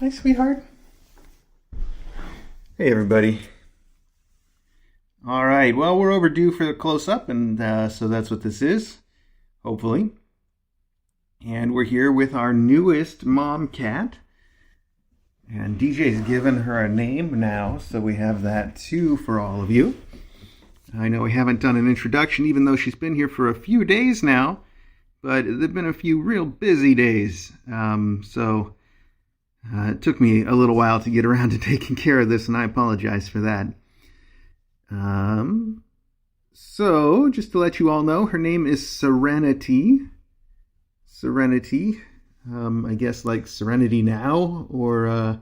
Hi, sweetheart. Hey, everybody. All right, well, we're overdue for the close-up, and so that's what this is, hopefully. And we're here with our newest mom cat. And DJ's given her a name now, so we have that too for all of you. I know we haven't done an introduction, even though she's been here for a few days now, but there've been a few real busy days. So it took me a little while to get around to taking care of this, and I apologize for that. So just to let you all know, her name is Serenity. Serenity. I guess like Serenity Now, or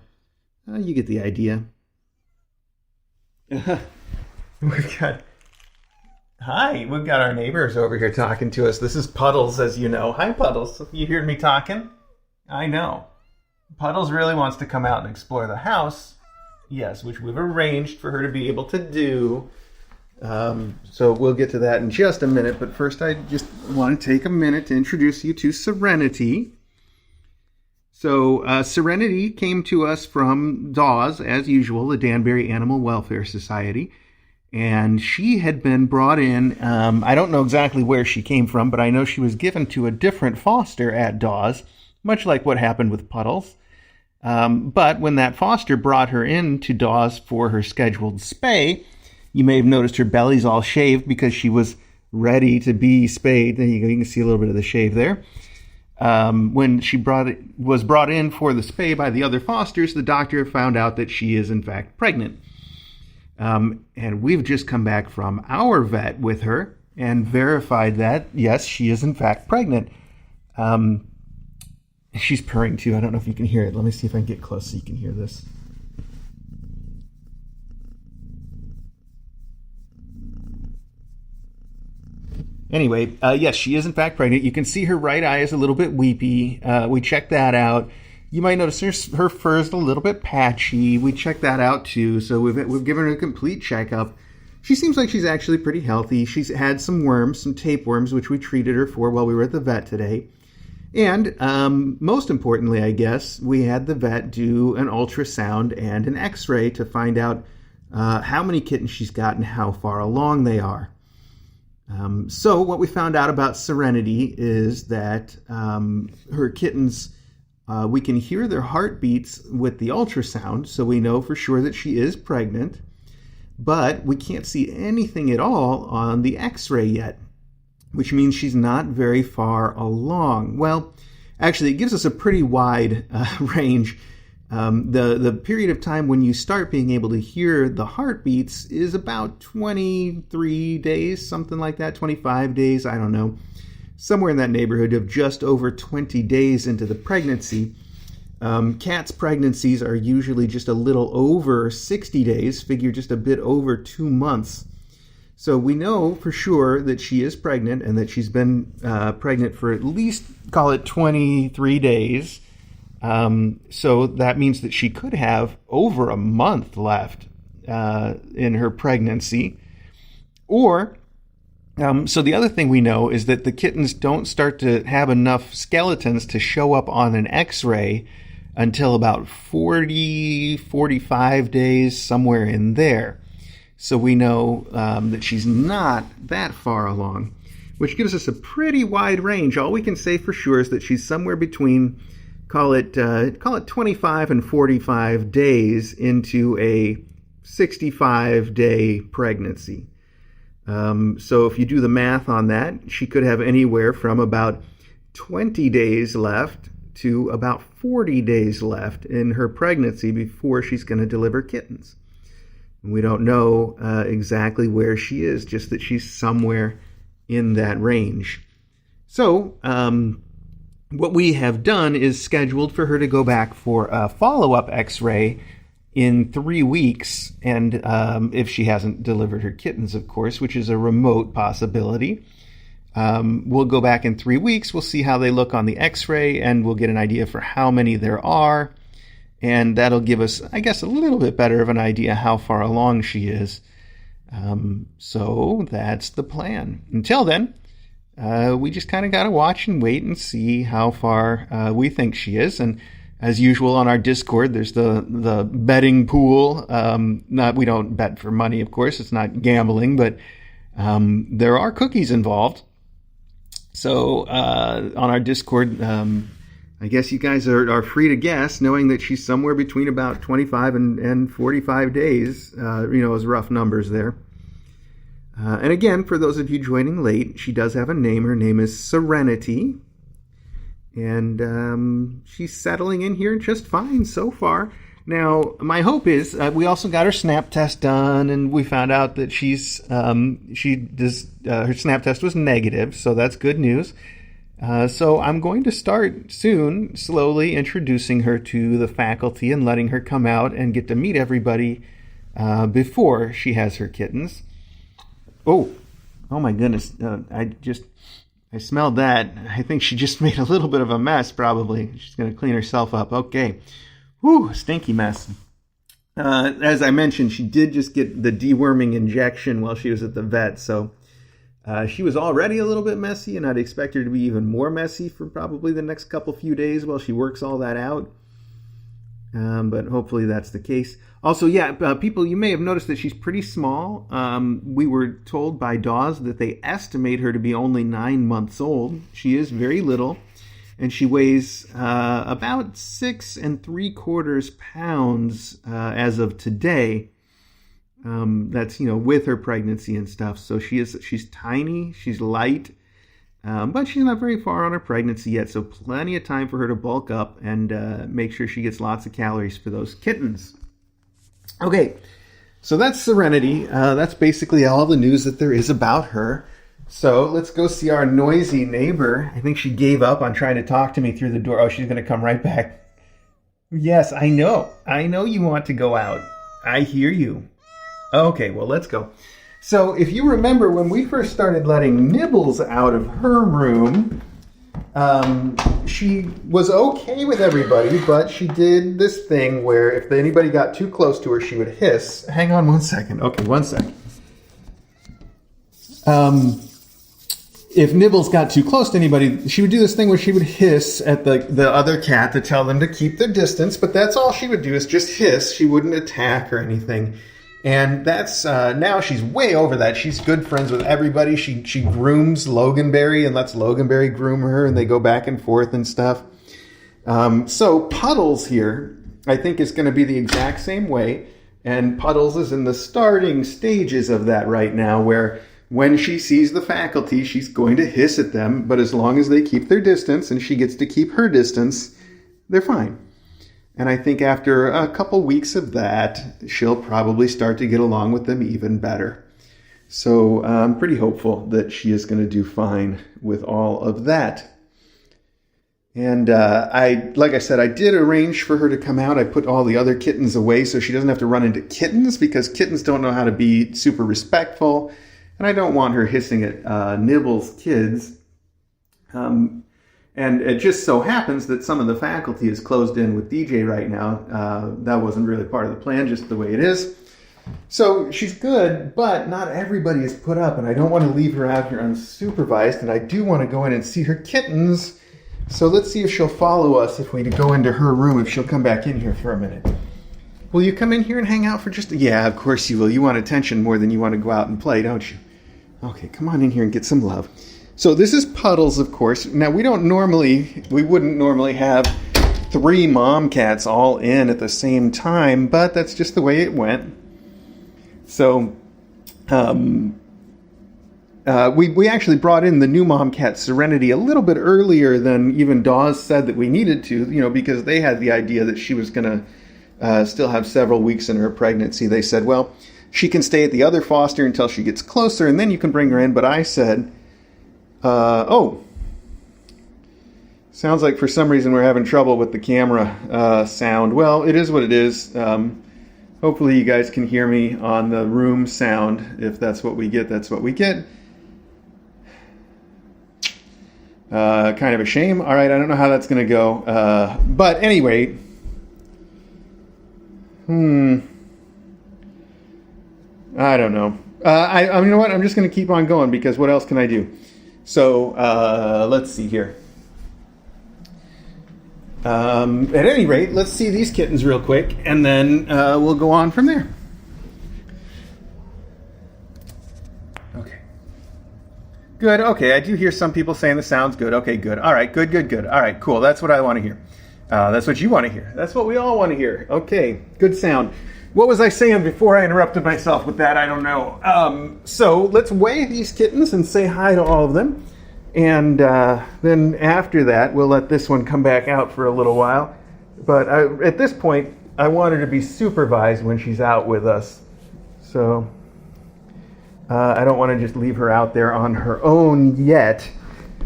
you get the idea. We've got our neighbors over here talking to us. This is Puddles, as you know. Hi, Puddles. You hear me talking? I know. Puddles really wants to come out and explore the house. Yes, which we've arranged for her to be able to do. So we'll get to that in just a minute. But first, I just want to take a minute to introduce you to Serenity. So Serenity came to us from DAWS, as usual, the Danbury Animal Welfare Society. And she had been brought in, I don't know exactly where she came from, but I know she was given to a different foster at DAWS, much like what happened with Puddles. But when that foster brought her in to DAWS for her scheduled spay, you may have noticed her belly's all shaved because she was ready to be spayed. There you go. You can see a little bit of the shave there. When she was brought in for the spay by the other fosters, the doctor found out that she is in fact pregnant. And we've just come back from our vet with her and verified that, yes, she is in fact pregnant. She's purring too. I don't know if you can hear it. Let me see if I can get close so you can hear this. Anyway, yes, she is in fact pregnant. You can see her right eye is a little bit weepy. We checked that out. You might notice her fur is a little bit patchy. We checked that out too. So we've given her a complete checkup. She seems like she's actually pretty healthy. She's had some worms, some tapeworms, which we treated her for while we were at the vet today. And most importantly, I guess, we had the vet do an ultrasound and an x-ray to find out how many kittens she's got and how far along they are. So what we found out about Serenity is that her kittens, we can hear their heartbeats with the ultrasound, so we know for sure that she is pregnant, but we can't see anything at all on the x-ray yet, which means she's not very far along. Well, actually, it gives us a pretty wide range. The period of time when you start being able to hear the heartbeats is about 23 days, something like that, 25 days, I don't know. Somewhere in that neighborhood of just over 20 days into the pregnancy. Cats' pregnancies are usually just a little over 60 days, figure just a bit over 2 months. So we know for sure that she is pregnant and that she's been pregnant for at least, call it 23 days. So that means that she could have over a month left in her pregnancy. Or, so the other thing we know is that the kittens don't start to have enough skeletons to show up on an x-ray until about 40, 45 days, somewhere in there. So we know that she's not that far along, which gives us a pretty wide range. All we can say for sure is that she's somewhere between, call it 25 and 45 days into a 65-day pregnancy. So if you do the math on that, she could have anywhere from about 20 days left to about 40 days left in her pregnancy before she's going to deliver kittens. We don't know exactly where she is, just that she's somewhere in that range. So what we have done is scheduled for her to go back for a follow-up x-ray in 3 weeks, and if she hasn't delivered her kittens, of course, which is a remote possibility. We'll go back in 3 weeks, we'll see how they look on the x-ray, and we'll get an idea for how many there are. And that'll give us, I guess, a little bit better of an idea how far along she is. So that's the plan. Until then, we just kind of got to watch and wait and see how far we think she is. And As usual on our Discord, there's the betting pool. We don't bet for money, of course. It's not gambling, but there are cookies involved. So on our Discord, I guess you guys are free to guess, knowing that she's somewhere between about 25 and 45 days, as rough numbers there. And again, for those of you joining late, she does have a name. Her name is Serenity. And she's settling in here just fine so far. Now, my hope is we also got her snap test done, and we found out that her snap test was negative, so that's good news. So I'm going to start soon, slowly introducing her to the faculty and letting her come out and get to meet everybody before she has her kittens. Oh my goodness! I smelled that. I think she just made a little bit of a mess, probably. She's going to clean herself up. Okay. Whew, stinky mess. As I mentioned, she did just get the deworming injection while she was at the vet, so she was already a little bit messy, and I'd expect her to be even more messy for probably the next few days while she works all that out. But hopefully that's the case. Also, people, you may have noticed that she's pretty small. We were told by Dawes that they estimate her to be only 9 months old. She is very little, and she weighs about 6 3/4 pounds as of today. That's with her pregnancy and stuff. So she's tiny, she's light. But she's not very far on her pregnancy yet, so plenty of time for her to bulk up and make sure she gets lots of calories for those kittens. Okay, so that's Serenity. That's basically all the news that there is about her. So let's go see our noisy neighbor. I think she gave up on trying to talk to me through the door. Oh, she's going to come right back. Yes, I know. I know you want to go out. I hear you. Okay, well, let's go. So if you remember when we first started letting Nibbles out of her room, she was okay with everybody, but she did this thing where if anybody got too close to her, she would hiss. Hang on 1 second. Okay, 1 second. If Nibbles got too close to anybody, she would do this thing where she would hiss at the other cat to tell them to keep their distance, but that's all she would do is just hiss. She wouldn't attack or anything. And that's now she's way over that. She's good friends with everybody. She grooms Loganberry and lets Loganberry groom her, and they go back and forth and stuff. So Puddles here, I think, is going to be the exact same way. And Puddles is in the starting stages of that right now, where when she sees the faculty, she's going to hiss at them. But as long as they keep their distance and she gets to keep her distance, they're fine. And I think after a couple weeks of that, she'll probably start to get along with them even better. So I'm pretty hopeful that she is going to do fine with all of that. And like I said, I did arrange for her to come out. I put all the other kittens away so she doesn't have to run into kittens, because kittens don't know how to be super respectful. And I don't want her hissing at Nibbles' kids. And it just so happens that some of the faculty is closed in with DJ right now. That wasn't really part of the plan, just the way it is. So she's good, but not everybody is put up, and I don't want to leave her out here unsupervised, and I do want to go in and see her kittens. So let's see if she'll follow us if we go into her room, if she'll come back in here for a minute. Will you come in here and hang out for just Yeah, of course you will. You want attention more than you want to go out and play, don't you? Okay, come on in here and get some love. So this is Puddles, of course. Now, we wouldn't normally have 3 mom cats all in at the same time, but that's just the way it went. So we actually brought in the new mom cat, Serenity, a little bit earlier than even Dawes said that we needed to, because they had the idea that she was going to still have several weeks in her pregnancy. They said, well, she can stay at the other foster until she gets closer, and then you can bring her in. But I said, sounds like for some reason we're having trouble with the camera sound. Well, it is what it is. Hopefully you guys can hear me on the room sound. If that's what we get, that's what we get. Kind of a shame. All right, I don't know how that's going to go. But anyway, I don't know. You know what? I'm just going to keep on going, because what else can I do? So let's see here. At any rate, let's see these kittens real quick, and then we'll go on from there. Okay. Good. Okay, I do hear some people saying the sound's good. Okay, good. All right, good, good, good. All right, cool. That's what I want to hear. That's what you want to hear. That's what we all want to hear. Okay, good sound. What was I saying before I interrupted myself with that? I don't know. So let's weigh these kittens and say hi to all of them. And then after that, we'll let this one come back out for a little while. But at this point, I want her to be supervised when she's out with us. So I don't want to just leave her out there on her own yet.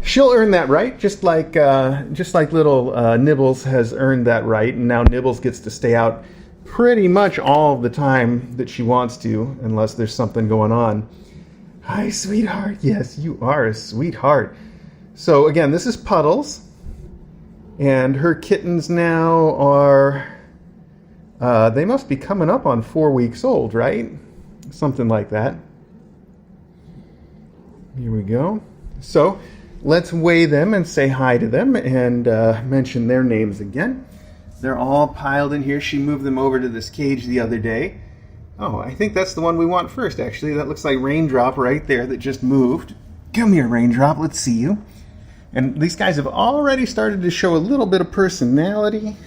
She'll earn that right, just like little Nibbles has earned that right. And now Nibbles gets to stay out pretty much all the time that she wants to, unless there's something going on. Hi, sweetheart. Yes, you are a sweetheart. So again, this is Puddles, and her kittens now are, they must be coming up on 4 weeks old, right? Something like that. Here we go. So let's weigh them and say hi to them and mention their names again. They're all piled in here. She moved them over to this cage the other day. Oh, I think that's the one we want first, actually. That looks like Raindrop right there that just moved. Come here, Raindrop. Let's see you. And these guys have already started to show a little bit of personality.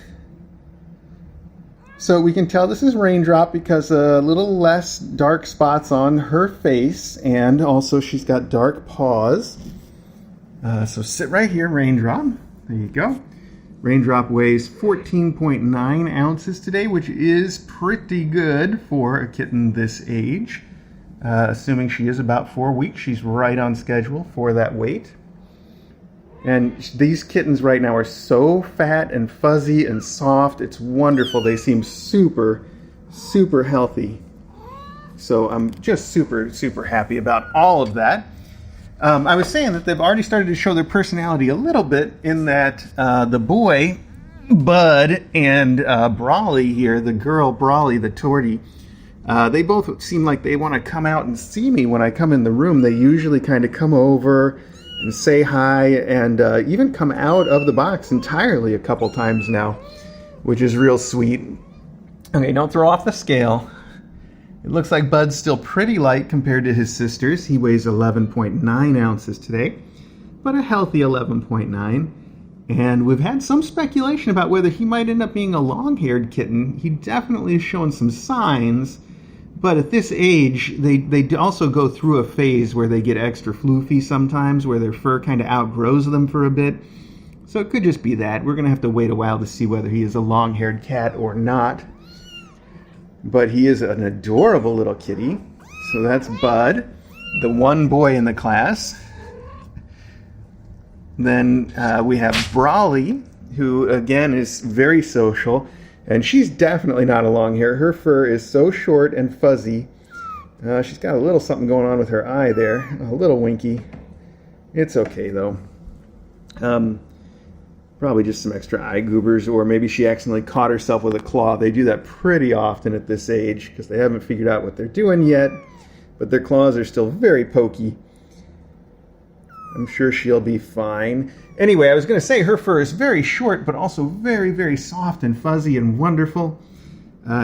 So we can tell this is Raindrop because a little less dark spots on her face. And also she's got dark paws. So sit right here, Raindrop. There you go. Raindrop weighs 14.9 ounces today, which is pretty good for a kitten this age. Assuming she is about 4 weeks, she's right on schedule for that weight. And these kittens right now are so fat and fuzzy and soft. It's wonderful. They seem super, super healthy. So I'm just super, super happy about all of that. I was saying that they've already started to show their personality a little bit in that the boy, Bud, and Brawley here, the girl, Brawley, the tortie, they both seem like they want to come out and see me when I come in the room. They usually kind of come over and say hi and even come out of the box entirely a couple times now, which is real sweet. Okay, don't throw off the scale. It looks like Bud's still pretty light compared to his sisters. He weighs 11.9 ounces today, but a healthy 11.9. And we've had some speculation about whether he might end up being a long-haired kitten. He definitely is showing some signs, but at this age, they also go through a phase where they get extra floofy sometimes, where their fur kind of outgrows them for a bit. So it could just be that. We're going to have to wait a while to see whether he is a long-haired cat or not. But he is an adorable little kitty. So that's Bud, the one boy in the class. Then we have Brawley, who again is very social. And she's definitely not a long hair. Her fur is so short and fuzzy. She's got a little something going on with her eye there. A little winky. It's okay though. Probably just some extra eye goobers, or maybe she accidentally caught herself with a claw. They do that pretty often at this age because they haven't figured out what they're doing yet, but their claws are still very pokey. I'm sure she'll be fine. Anyway, I was going to say her fur is very short, but also very, very soft and fuzzy and wonderful.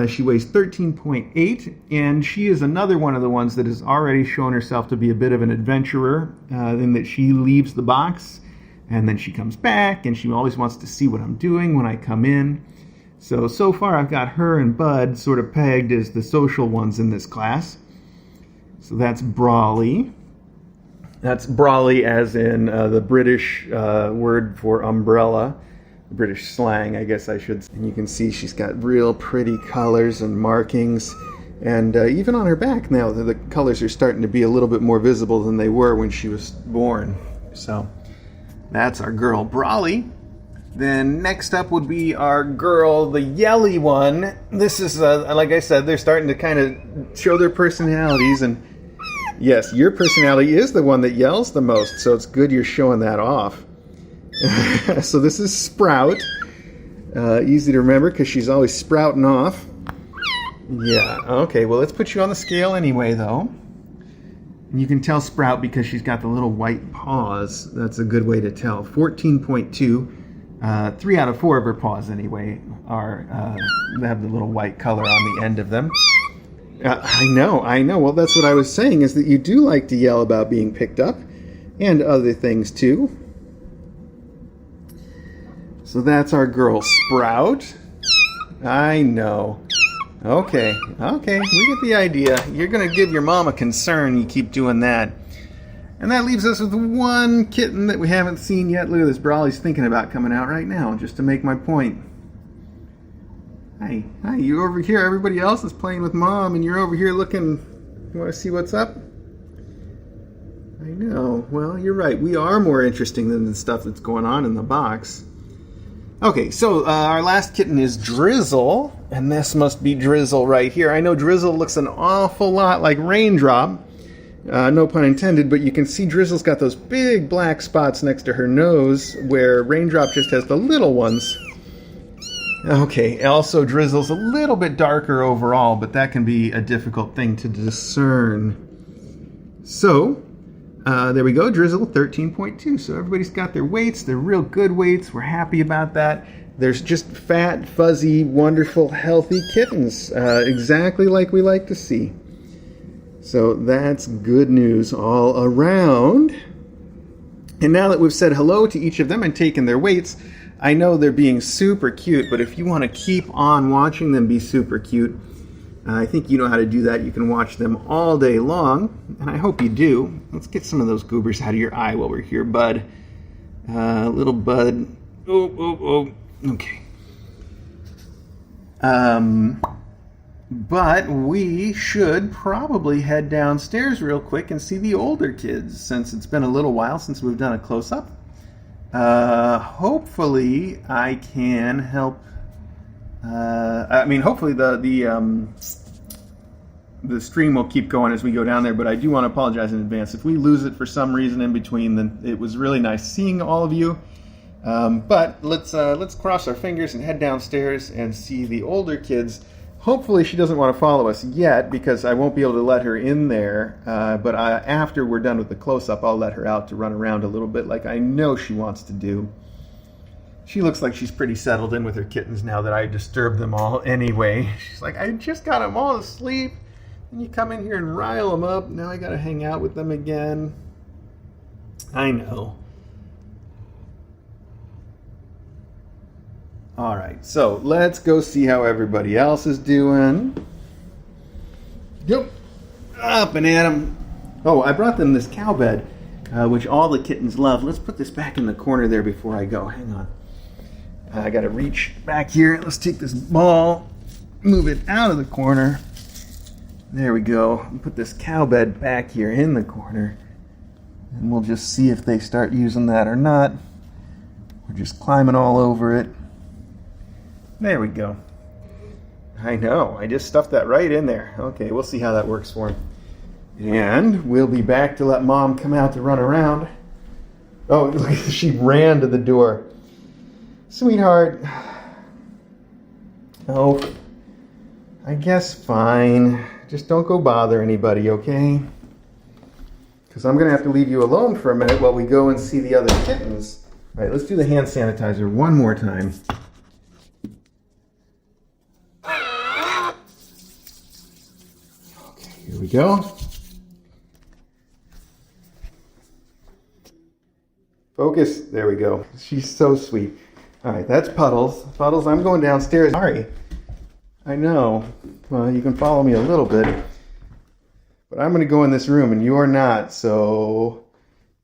She weighs 13.8, and she is another one of the ones that has already shown herself to be a bit of an adventurer, in that she leaves the box and then she comes back, and she always wants to see what I'm doing when I come in. So far I've got her and Bud sort of pegged as the social ones in this class. So that's Brawley. That's Brawley as in the British word for umbrella. British slang, I guess I should say. And you can see she's got real pretty colors and markings. And even on her back now, the colors are starting to be a little bit more visible than they were when she was born. So that's our girl Brawley. Then next up would be our girl, the yelly one. This is, like I said, they're starting to kind of show their personalities. And yes, your personality is the one that yells the most, so it's good you're showing that off. So this is Sprout. Easy to remember because she's always sprouting off. Yeah, okay, well let's put you on the scale anyway, though. And you can tell Sprout because she's got the little white paws. That's a good way to tell. 14.2. 3 out of 4 of her paws, anyway, are have the little white color on the end of them. I know. Well, that's what I was saying, is that you do like to yell about being picked up, and other things too. So that's our girl Sprout. I know. Okay, we get the idea. You're going to give your mom a concern, you keep doing that. And that leaves us with one kitten that we haven't seen yet. Look at this, Brawley's thinking about coming out right now, just to make my point. Hi, you over here. Everybody else is playing with Mom, and you're over here looking. You want to see what's up? I know. Well, you're right. We are more interesting than the stuff that's going on in the box. Okay, so our last kitten is Drizzle, and this must be Drizzle right here. I know Drizzle looks an awful lot like Raindrop. No pun intended, but you can see Drizzle's got those big black spots next to her nose, where Raindrop just has the little ones. Okay, also Drizzle's a little bit darker overall, but that can be a difficult thing to discern. So, there we go, Drizzle 13.2. So everybody's got their weights. They're real good weights. We're happy about that. There's just fat, fuzzy, wonderful, healthy kittens, exactly like we like to see. So that's good news all around. And now that we've said hello to each of them and taken their weights, I know they're being super cute, but if you want to keep on watching them be super cute, I think you know how to do that. You can watch them all day long, and I hope you do. Let's get some of those goobers out of your eye while we're here, bud. Little bud. Oh. Okay. But we should probably head downstairs real quick and see the older kids, since it's been a little while since we've done a close-up. Hopefully I can help. Hopefully the stream will keep going as we go down there, but I do want to apologize in advance. If we lose it for some reason in between, then it was really nice seeing all of you. But let's cross our fingers and head downstairs and see the older kids. Hopefully she doesn't want to follow us yet, because I won't be able to let her in there. But after we're done with the close-up, I'll let her out to run around a little bit like I know she wants to do. She looks like she's pretty settled in with her kittens now that I disturbed them all anyway. She's like, I just got them all asleep, and you come in here and rile them up. Now I got to hang out with them again. I know. All right, so let's go see how everybody else is doing. Yep, up and at 'em. Oh, I brought them this cow bed, which all the kittens love. Let's put this back in the corner there before I go. Hang on. I got to reach back here. Let's take this ball, move it out of the corner. There we go. Put this cow bed back here in the corner, and we'll just see if they start using that or not. We're just climbing all over it. There we go. I know, I just stuffed that right in there. Okay, we'll see how that works for him. And we'll be back to let Mom come out to run around. Oh, look, she ran to the door. Sweetheart. Oh, I guess fine. Just don't go bother anybody, okay? Because I'm going to have to leave you alone for a minute while we go and see the other kittens. All right, let's do the hand sanitizer one more time. Here we go. Focus. There we go. She's so sweet. All right, that's Puddles. Puddles, I'm going downstairs. Sorry. I know. Well, you can follow me a little bit. But I'm going to go in this room, and you're not. So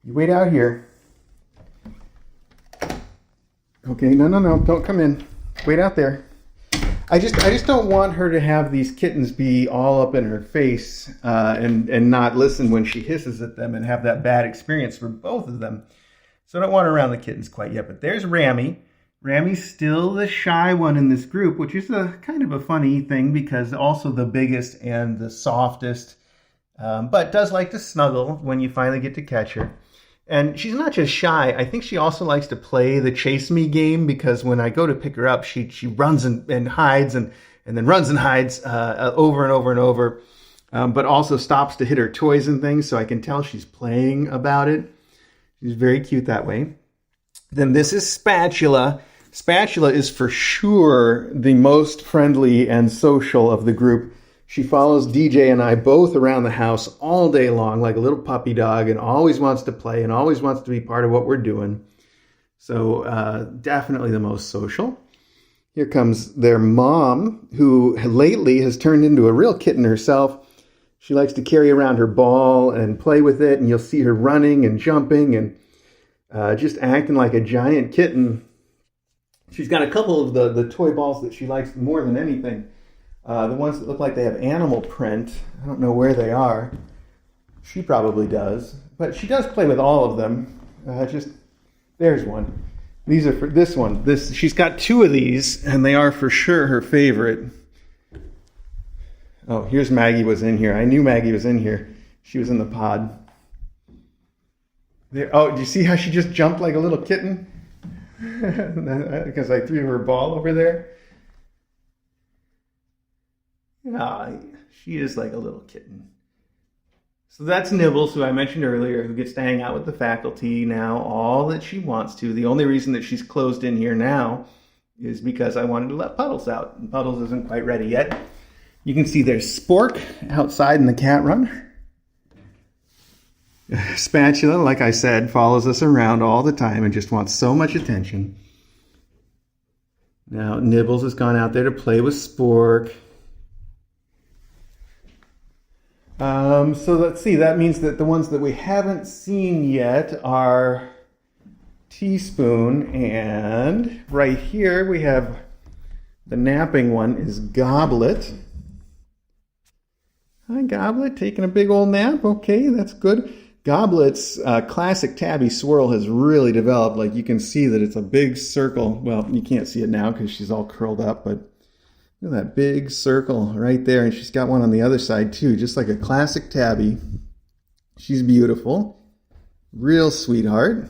you wait out here. Okay, no. Don't come in. Wait out there. I just don't want her to have these kittens be all up in her face and not listen when she hisses at them and have that bad experience for both of them. So I don't want her around the kittens quite yet. But there's Rammy. Rammy's still the shy one in this group, which is a kind of a funny thing because also the biggest and the softest, but does like to snuggle when you finally get to catch her. And she's not just shy. I think she also likes to play the chase me game because when I go to pick her up, she runs and hides and then runs and hides over and over and over, but also stops to hit her toys and things. So I can tell she's playing about it. She's very cute that way. Then this is Spatula. Spatula is for sure the most friendly and social of the group. She follows DJ and I both around the house all day long like a little puppy dog and always wants to play and always wants to be part of what we're doing. So definitely the most social. Here comes their mom, who lately has turned into a real kitten herself. She likes to carry around her ball and play with it, and you'll see her running and jumping and just acting like a giant kitten. She's got a couple of the toy balls that she likes more than anything. The ones that look like they have animal print. I don't know where they are. She probably does. But she does play with all of them. There's one. These are for this one. She's got two of these, and they are for sure her favorite. Oh, here's Maggie was in here. I knew Maggie was in here. She was in the pod. There. Oh, do you see how she just jumped like a little kitten? Because I threw her ball over there. Ah, she is like a little kitten. So that's Nibbles, who I mentioned earlier, who gets to hang out with the faculty now all that she wants to. The only reason that she's closed in here now is because I wanted to let Puddles out. And Puddles isn't quite ready yet. You can see there's Spork outside in the cat run. Spatula, like I said, follows us around all the time and just wants so much attention. Now Nibbles has gone out there to play with Spork. So let's see, that means that the ones that we haven't seen yet are Teaspoon, and right here we have the napping one is Goblet. Hi Goblet, taking a big old nap. Okay, that's good. Goblet's classic tabby swirl has really developed. Like you can see that it's a big circle. Well, you can't see it now because she's all curled up, but look at that big circle right there. And she's got one on the other side too, just like a classic tabby. She's beautiful. Real sweetheart.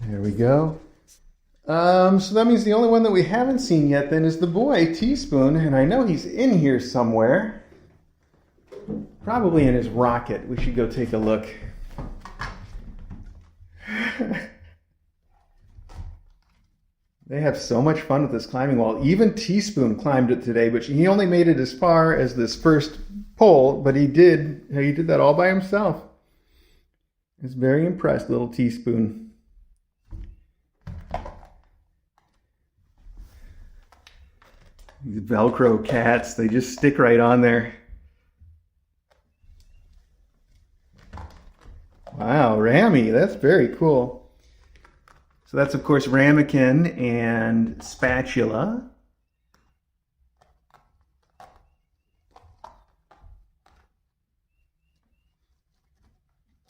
There we go. So that means the only one that we haven't seen yet then is the boy, Teaspoon. And I know he's in here somewhere. Probably in his rocket. We should go take a look. They have so much fun with this climbing wall. Even Teaspoon climbed it today, but he only made it as far as this first pole, but he did that all by himself. I was very impressed, little Teaspoon. These Velcro cats, they just stick right on there. Wow, Rammy, that's very cool. So that's, of course, Ramekin and Spatula.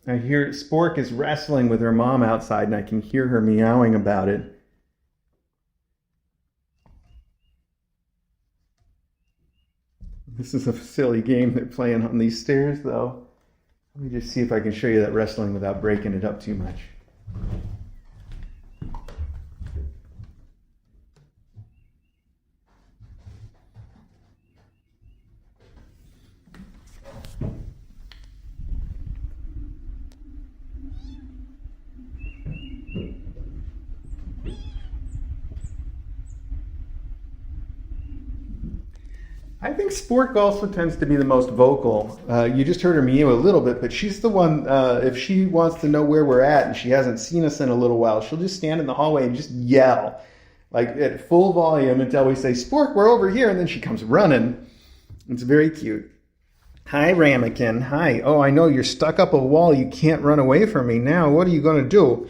I hear Spork is wrestling with her mom outside, and I can hear her meowing about it. This is a silly game they're playing on these stairs, though. Let me just see if I can show you that wrestling without breaking it up too much. I think Spork also tends to be the most vocal. You just heard her meow a little bit, but she's the one, if she wants to know where we're at and she hasn't seen us in a little while, she'll just stand in the hallway and just yell, like at full volume until we say, Spork, we're over here, and then she comes running. It's very cute. Hi, Ramekin. Hi. Oh, I know you're stuck up a wall. You can't run away from me now. What are you going to do?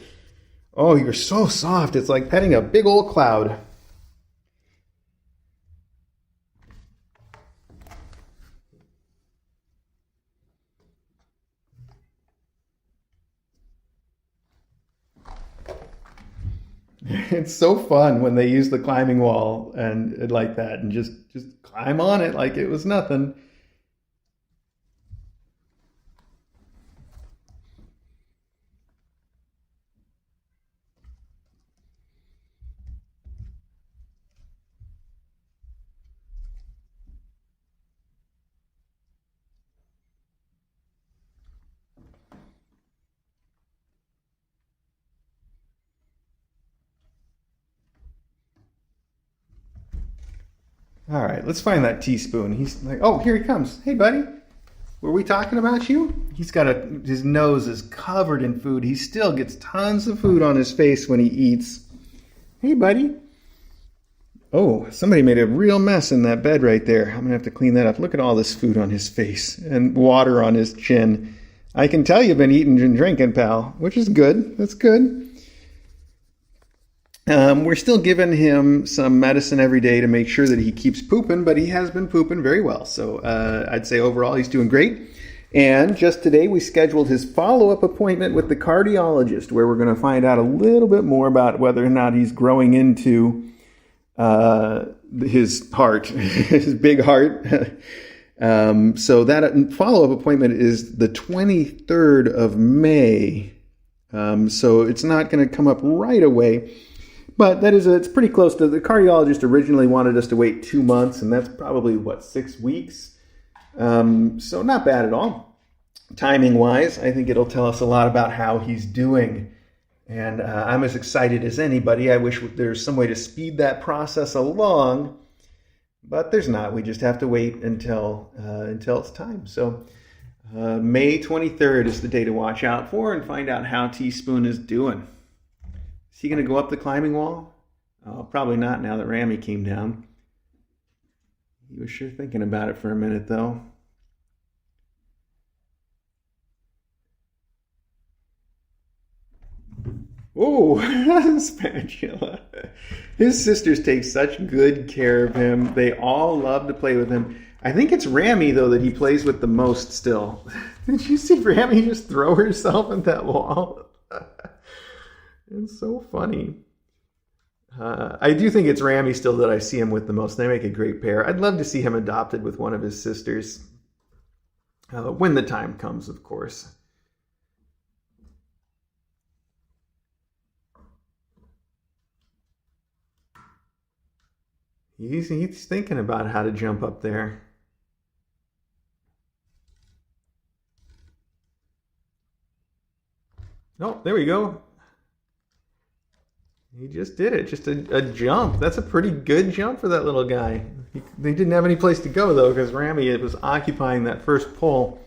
Oh, you're so soft. It's like petting a big old cloud. It's so fun when they use the climbing wall and like that and just climb on it like it was nothing. All right, let's find that teaspoon. He's like, oh, here he comes. Hey, buddy. Were we talking about you? He's got his nose is covered in food. He still gets tons of food on his face when he eats. Hey, buddy. Oh, somebody made a real mess in that bed right there. I'm going to have to clean that up. Look at all this food on his face and water on his chin. I can tell you've been eating and drinking, pal, which is good. That's good. We're still giving him some medicine every day to make sure that he keeps pooping, but he has been pooping very well. So I'd say overall he's doing great. And just today we scheduled his follow-up appointment with the cardiologist, where we're going to find out a little bit more about whether or not he's growing into his heart, his big heart. So that follow-up appointment is the 23rd of May. So it's not going to come up right away. But it's pretty close to, the cardiologist originally wanted us to wait 2 months, and that's probably, 6 weeks? So not bad at all. Timing-wise, I think it'll tell us a lot about how he's doing. And I'm as excited as anybody. I wish there's some way to speed that process along, but there's not. We just have to wait until it's time. So May 23rd is the day to watch out for and find out how Teaspoon is doing. Is he going to go up the climbing wall? Oh, probably not now that Rami came down. He was sure thinking about it for a minute, though. Oh, spatula. His sisters take such good care of him. They all love to play with him. I think it's Rami, though, that he plays with the most still. Did you see Rami just throw herself at that wall? It's so funny. I do think it's Rami still that I see him with the most. They make a great pair. I'd love to see him adopted with one of his sisters. When the time comes, of course. He's thinking about how to jump up there. Oh, there we go. He just did it. Just a jump. That's a pretty good jump for that little guy. They didn't have any place to go, though, because Rami was occupying that first pole,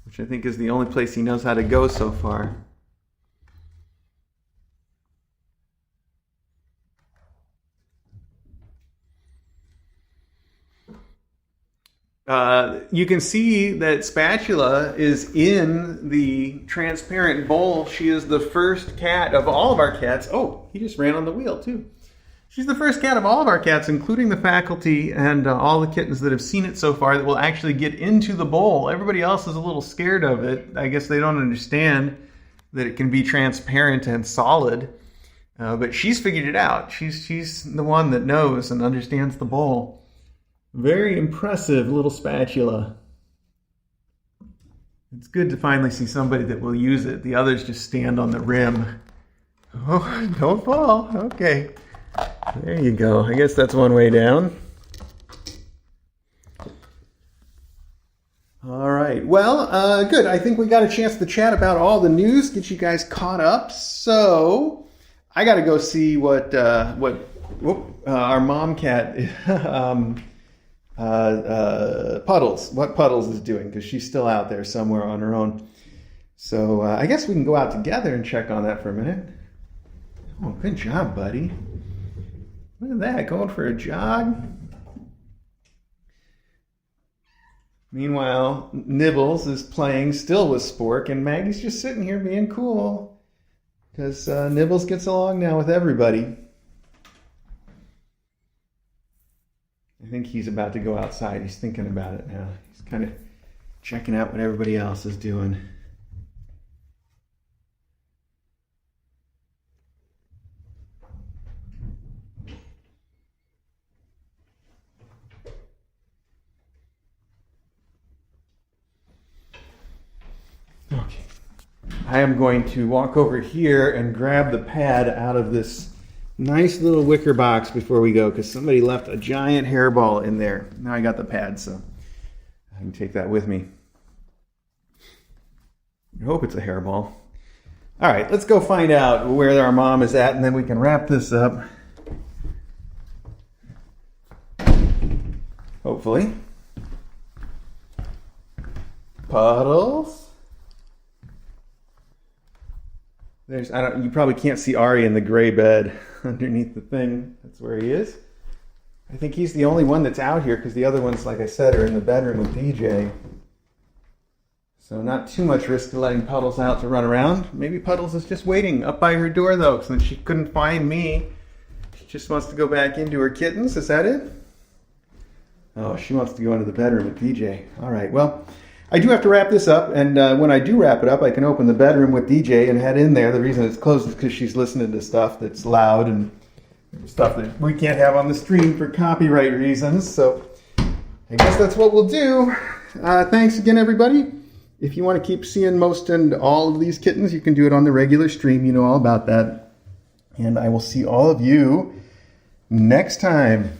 which I think is the only place he knows how to go so far. You can see that Spatula is in the transparent bowl. She is the first cat of all of our cats. Oh, he just ran on the wheel, too. She's the first cat of all of our cats, including the faculty and all the kittens that have seen it so far, that will actually get into the bowl. Everybody else is a little scared of it. I guess they don't understand that it can be transparent and solid. But she's figured it out. She's the one that knows and understands the bowl. Very impressive little spatula. It's good to finally see somebody that will use it. The others just stand on the rim. Oh, don't fall. Okay. There you go. I guess that's one way down. All right. Well, good. I think we got a chance to chat about all the news, get you guys caught up. So I got to go see what our mom cat Puddles, what Puddles is doing, because she's still out there somewhere on her own. So I guess we can go out together and check on that for a minute. Oh, good job, buddy. Look at that, going for a jog. Meanwhile, Nibbles is playing still with Spork, and Maggie's just sitting here being cool, because Nibbles gets along now with everybody. I think he's about to go outside. He's thinking about it now. He's kind of checking out what everybody else is doing. Okay. I am going to walk over here and grab the pad out of this nice little wicker box before we go, because somebody left a giant hairball in there. Now I got the pad, so I can take that with me. I hope it's a hairball. All right, let's go find out where our mom is at, and then we can wrap this up. Hopefully. Puddles. You probably can't see Ari in the gray bed underneath the thing. That's where he is. I think he's the only one that's out here because the other ones, like I said, are in the bedroom with DJ. So not too much risk to letting Puddles out to run around. Maybe Puddles is just waiting up by her door though, since she couldn't find me. She just wants to go back into her kittens. Is that it? Oh, she wants to go into the bedroom with DJ. All right, well, I do have to wrap this up, and when I do wrap it up, I can open the bedroom with DJ and head in there. The reason it's closed is because she's listening to stuff that's loud and stuff that we can't have on the stream for copyright reasons. So I guess that's what we'll do. Thanks again, everybody. If you want to keep seeing most and all of these kittens, you can do it on the regular stream. You know all about that. And I will see all of you next time.